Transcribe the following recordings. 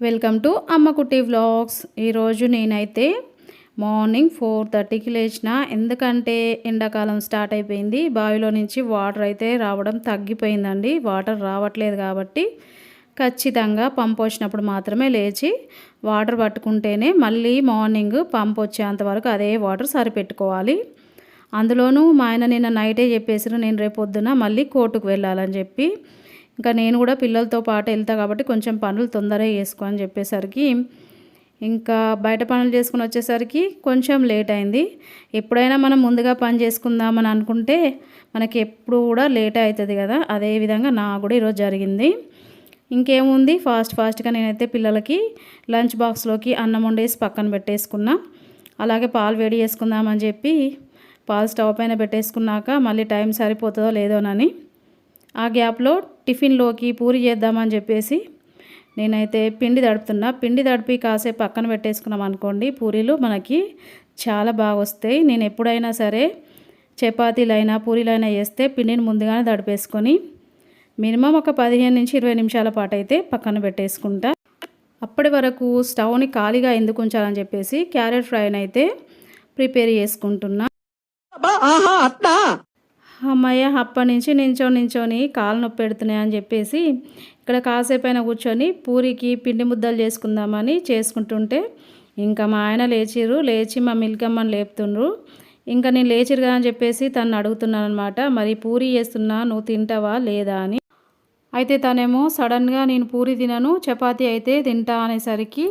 Welcome to అమ్మ కుట్టి vlogs. ఈరోజు నేనైతే మార్నింగ్ 4:30కి లేచిన. ఎందుకంటే ఎండాకాలం స్టార్ట్ అయిపోయింది. బావిలో నుంచి వాటర్ అయితే రావడం తగ్గిపోయిందండి. వాటర్ రావట్లేదు కాబట్టి ఖచ్చితంగా పంప్ వచ్చినప్పుడు మాత్రమే లేచి వాటర్ పట్టుకుంటేనే మళ్ళీ మార్నింగ్ పంప్ వచ్చేంత వరకు అదే వాటర్ సరిపెట్టుకోవాలి. అందులోనూ మా ఆయన నిన్న నైటే చెప్పేసారు, నేను రేపు పొద్దున మళ్ళీ కోర్టుకు వెళ్ళాలని చెప్పి. ఇంకా నేను కూడా పిల్లలతో పాటు వెళ్తా కాబట్టి కొంచెం పనులు తొందరగా చేసుకో అని చెప్పేసరికి ఇంకా బయట పనులు చేసుకుని వచ్చేసరికి కొంచెం లేట్ అయింది. ఎప్పుడైనా మనం ముందుగా పని చేసుకుందామని అనుకుంటే మనకి ఎప్పుడు కూడా లేట్ అవుతుంది కదా. అదేవిధంగా నాకు కూడా ఈరోజు జరిగింది. ఇంకేముంది, ఫాస్ట్గా నేనైతే పిల్లలకి లంచ్ బాక్స్లోకి అన్నం వండేసి పక్కన పెట్టేసుకున్నా. అలాగే పాలు వేడి చేసుకుందామని చెప్పి పాలు స్టవ్ పైన పెట్టేసుకున్నాక మళ్ళీ టైం సరిపోతుందో లేదోనని ఆ గ్యాప్లో టిఫిన్లోకి పూరి చేద్దామని చెప్పేసి నేనైతే పిండి తడుపుతున్నా. పిండి తడిపి కాసేపు పక్కన పెట్టేసుకున్నాం అనుకోండి, పూరీలు మనకి చాలా బాగా వస్తాయి. నేను ఎప్పుడైనా సరే చపాతీలైనా పూరీలైనా వేస్తే పిండిని ముందుగానే తడిపేసుకొని మినిమం ఒక 15 నుంచి 20 నిమిషాల పాటు అయితే పక్కన పెట్టేసుకుంటా. అప్పటి వరకు స్టవ్ని ఖాళీగా ఎందుకు ఉంచాలని చెప్పేసి క్యారెట్ ఫ్రైని అయితే ప్రిపేర్ చేసుకుంటున్నా. అమ్మయ్య, అప్పటి నుంచి నించొని కాళ్ళు నొప్పి పెడుతున్నాయి అని చెప్పేసి ఇక్కడ కాసేపైనా కూర్చొని పూరికి పిండి ముద్దలు చేసుకుందామని చేసుకుంటుంటే ఇంకా మా ఆయన లేచి మా మిల్కమ్మని లేపుతుండ్రు. ఇంకా నేను లేచిరుగా అని చెప్పేసి తను అడుగుతున్నాను అనమాట, మరి పూరి చేస్తున్నా నువ్వు తింటావా లేదా అని. అయితే తనేమో సడన్గా నేను పూరి తినను, చపాతీ అయితే తింటా అనేసరికి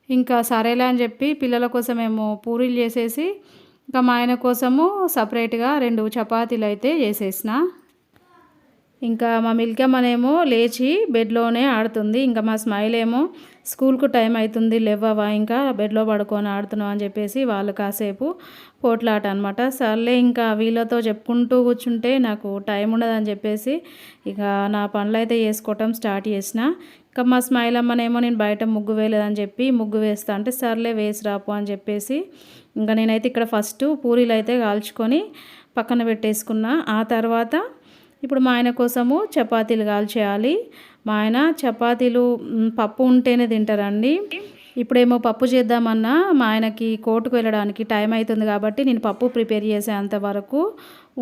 ఇంకా సరేలే అని చెప్పి పిల్లల కోసమేమో పూరీలు చేసేసి ఇంకా మా ఆయన కోసము సపరేట్గా 2 చపాతీలు అయితే చేసేసిన. ఇంకా మా మిల్కమ్మనేమో లేచి బెడ్లోనే ఆడుతుంది. ఇంకా మా స్మైల్ ఏమో స్కూల్కు టైం అవుతుంది లేవవా, ఇంకా బెడ్లో పడుకొని ఆడుతున్నావు అని చెప్పేసి వాళ్ళు కాసేపు పోట్లాట అనమాట. సర్లే ఇంకా వీళ్ళతో చెప్పుకుంటూ కూర్చుంటే నాకు టైం ఉండదని చెప్పేసి ఇక నా పనులు అయితే చేసుకోవటం స్టార్ట్ చేసిన. ఇంకా మా స్మైల్ అమ్మనేమో నేను బయట ముగ్గు వేయలేదని చెప్పి ముగ్గు వేస్తా అంటే సర్లే వేసి రాపు అని చెప్పేసి ఇంకా నేనైతే ఇక్కడ ఫస్ట్ పూరీలు అయితే కాల్చుకొని పక్కన పెట్టేసుకున్నా. ఆ తర్వాత ఇప్పుడు మా ఆయన కోసము చపాతీలు కాల్చేయాలి. మా ఆయన చపాతీలు పప్పు ఉంటేనే తింటారండి. ఇప్పుడేమో పప్పు చేద్దామన్నా మా ఆయనకి కోర్టుకు వెళ్ళడానికి టైం అవుతుంది కాబట్టి నేను పప్పు ప్రిపేర్ చేసేంత వరకు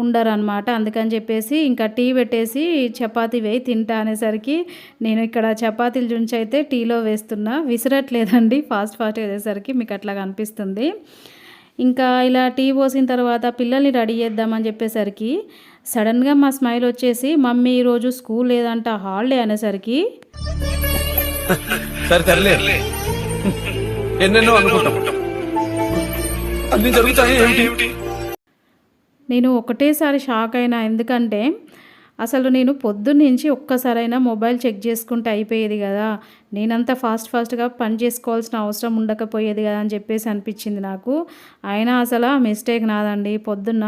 ఉండరనమాట. అందుకని చెప్పేసి ఇంకా టీ పెట్టేసి చపాతీ వేయి తింటా అనేసరికి నేను ఇక్కడ చపాతీలు జుంచి అయితే టీలో వేస్తున్నా. విసిరట్లేదండి, ఫాస్ట్గా వేసేసరికి మీకు అట్లా కనిపిస్తుంది. ఇంకా ఇలా టీ పోసిన తర్వాత పిల్లల్ని రెడీ చేద్దామని చెప్పేసరికి సడన్గా మా స్మైల్ వచ్చేసి, మమ్మీ ఈరోజు స్కూల్ లేదంట హాలిడే అనేసరికి నేను ఒకటేసారి షాక్ అయినా. ఎందుకంటే అసలు నేను పొద్దున్నుంచి ఒక్కసారైనా మొబైల్ చెక్ చేసుకుంటే అయిపోయేది కదా, నేనంతా ఫాస్ట్గా పని చేసుకోవాల్సిన అవసరం ఉండకపోయేది కదా అని చెప్పేసి అనిపించింది నాకు. అయినా అసలు మిస్టేక్ నాదండి. పొద్దున్న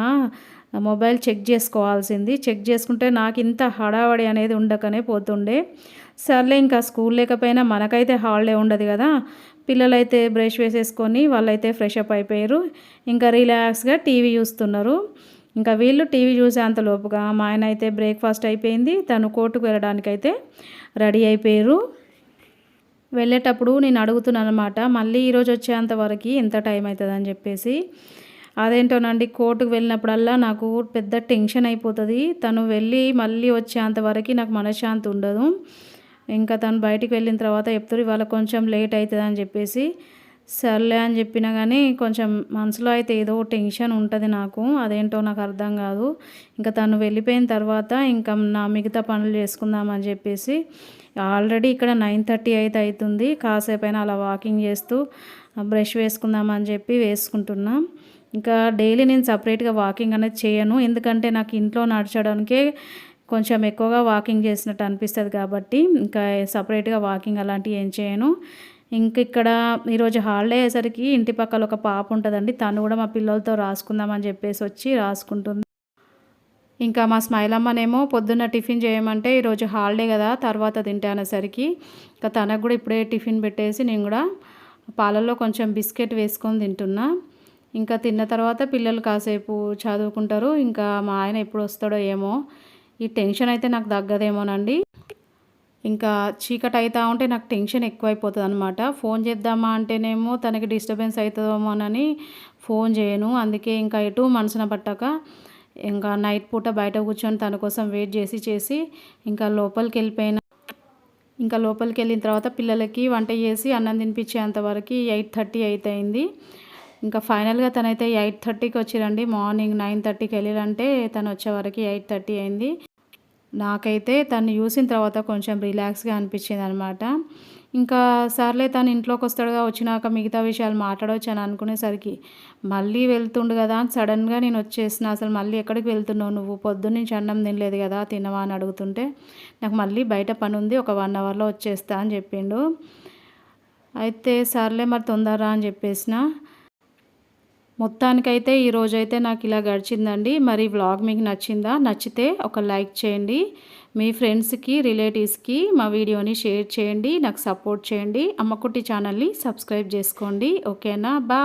మొబైల్ చెక్ చేసుకోవాల్సింది. చెక్ చేసుకుంటే నాకు ఇంత హడావడి అనేది ఉండకనే పోతుండే. సర్లే ఇంకా స్కూల్ లేకపోయినా మనకైతే హాలిడే ఉండదు కదా. పిల్లలైతే బ్రష్ వేసేసుకొని వాళ్ళైతే ఫ్రెష్ అప్ అయిపోయారు. ఇంకా రిలాక్స్గా టీవీ చూస్తున్నారు. ఇంకా వీళ్ళు టీవీ చూసేంతలోపుగా మా ఆయన అయితే బ్రేక్ఫాస్ట్ అయిపోయింది. తను కోర్టుకు వెళ్ళడానికైతే రెడీ అయిపోయారు. వెళ్ళేటప్పుడు నేను అడుగుతున్నాను అనమాట, మళ్ళీ ఈరోజు వచ్చేంత వరకు ఎంత టైం అవుతుందని చెప్పేసి. అదేంటోనండి, కోర్టుకు వెళ్ళినప్పుడల్లా నాకు పెద్ద టెన్షన్ అయిపోతుంది. తను వెళ్ళి మళ్ళీ వచ్చేంత వరకు నాకు మనశ్శాంతి ఉండదు. ఇంకా తను బయటికి వెళ్ళిన తర్వాత చెప్తారు ఇవాళ కొంచెం లేట్ అవుతుంది అని చెప్పేసి. సర్లే అని చెప్పినా కానీ కొంచెం మనసులో అయితే ఏదో టెన్షన్ ఉంటుంది నాకు. అదేంటో నాకు అర్థం కాదు. ఇంకా తను వెళ్ళిపోయిన తర్వాత ఇంకా నా మిగతా పనులు చేసుకుందామని చెప్పేసి ఆల్రెడీ ఇక్కడ 9:30 అయితే అవుతుంది. కాసేపైనా అలా వాకింగ్ చేస్తూ బ్రష్ వేసుకుందామని చెప్పి వేసుకుంటున్నా. ఇంకా డైలీ నేను సపరేట్గా వాకింగ్ అనేది చేయను. ఎందుకంటే నాకు ఇంట్లో నడచడానికే కొంచెం ఎక్కువగా వాకింగ్ చేసినట్టు అనిపిస్తుంది కాబట్టి ఇంకా సపరేట్గా వాకింగ్ అలాంటివి ఏం చేయను. ఇంక ఇక్కడ ఈరోజు హాలిడే అయ్యేసరికి ఇంటి పక్కల ఒక పాప ఉంటుందండి, తను కూడా మా పిల్లలతో రాసుకుందామని చెప్పేసి వచ్చి రాసుకుంటుంది. ఇంకా మా స్మైల్ అమ్మనేమో పొద్దున్న టిఫిన్ చేయమంటే ఈరోజు హాలిడే కదా తర్వాత తింటే అనేసరికి ఇంకా తనకు కూడా ఇప్పుడే టిఫిన్ పెట్టేసి నేను కూడా పాలల్లో కొంచెం బిస్కెట్ వేసుకొని తింటున్నా. ఇంకా తిన్న తర్వాత పిల్లలు కాసేపు చదువుకుంటారు. ఇంకా మా ఆయన ఎప్పుడు వస్తాడో ఏమో, ఈ టెన్షన్ అయితే నాకు తగ్గదేమోనండి. ఇంకా చీకటి అయితా ఉంటే నాకు టెన్షన్ ఎక్కువైపోతుందనమాట. ఫోన్ చేద్దామా అంటేనేమో తనకి డిస్టర్బెన్స్ అయితదేమోనని ఫోన్ చేయను. అందుకే ఇంకా ఎటూ మనసున పట్టక ఇంకా నైట్ పూట బయట కూర్చొని తన కోసం వెయిట్ చేసి ఇంకా లోపలికెళ్ళిపోయినా. ఇంకా లోపలికెళ్ళిన తర్వాత పిల్లలకి వంట చేసి అన్నం తినిపించేంత వరకి 8:30 అయితయింది. ఇంకా ఫైనల్‌గా తనైతే 8:30కి వచ్చిర్రండి. మార్నింగ్ 9:30కి ఎళ్ళిరంటే తను వచ్చే వరకి 8:30 అయింది. నాకైతే తనని చూసిన తర్వాత కొంచెం రిలాక్స్‌గా అనిపించిందనమాట. ఇంకా సర్లే తను ఇంట్లోకొస్తాడుగా, వచ్చినాక మిగతా విషయాలు మాట్లాడొచ్చు అని అనుకునేసరికి మళ్ళీ వెళ్తుండు కదా అని సడన్‌గా నేను వచ్చేసిన. అసలు మళ్ళీ ఎక్కడికి వెళ్తున్నావు నువ్వు? పొద్దున్నుంచి అన్నం తినలేదు కదా తినవా అని అడుగుతుంటే, నాకు మళ్ళీ బయట పనుంది ఒక 1 అవర్‌లో వచ్చేస్తా అని చెప్పిండు. అయితే సర్లే మరి తొందరరా అని చెప్పేసిన. మొత్తానికైతే ఈరోజైతే నాకు ఇలా గడిచిందండి. మరి వ్లాగ్ మీకు నచ్చిందా? నచ్చితే ఒక లైక్ చేయండి. మీ ఫ్రెండ్స్‌కి, రిలేటివ్స్‌కి మా వీడియోని షేర్ చేయండి. నాకు సపోర్ట్ చేయండి. అమ్మకుట్టి ఛానల్‌ని సబ్స్క్రైబ్ చేసుకోండి. ఓకేనా? బాయ్.